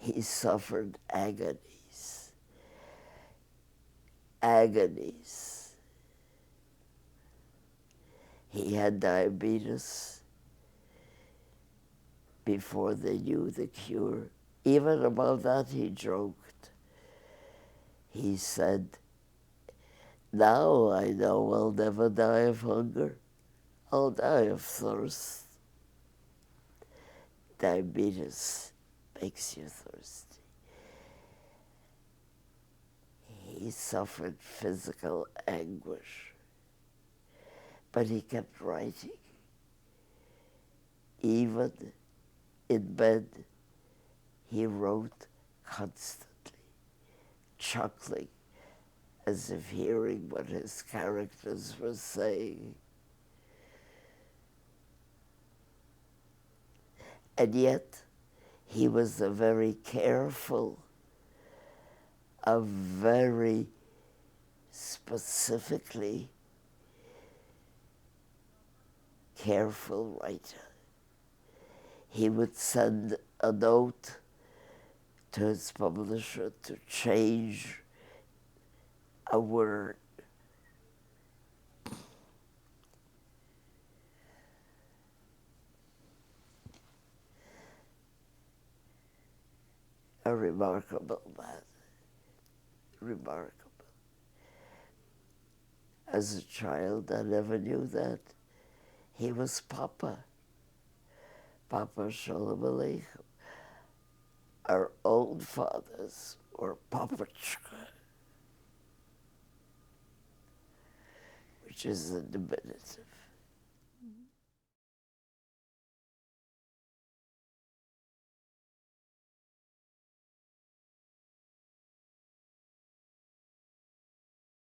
he suffered agonies. Agonies. He had diabetes before they knew the cure. Even about that he joked. He said, now I know I'll never die of hunger. I'll die of thirst. Diabetes makes you thirsty. He suffered physical anguish, but he kept writing. Even in bed, he wrote constantly, chuckling as if hearing what his characters were saying. And yet, he was a very careful, a very specifically careful writer. He would send a note to his publisher to change a word. A remarkable man. Remarkable. As a child, I never knew that. He was Papa. Papa Sholem Aleichem. Our old fathers were Papachka, which is a diminutive.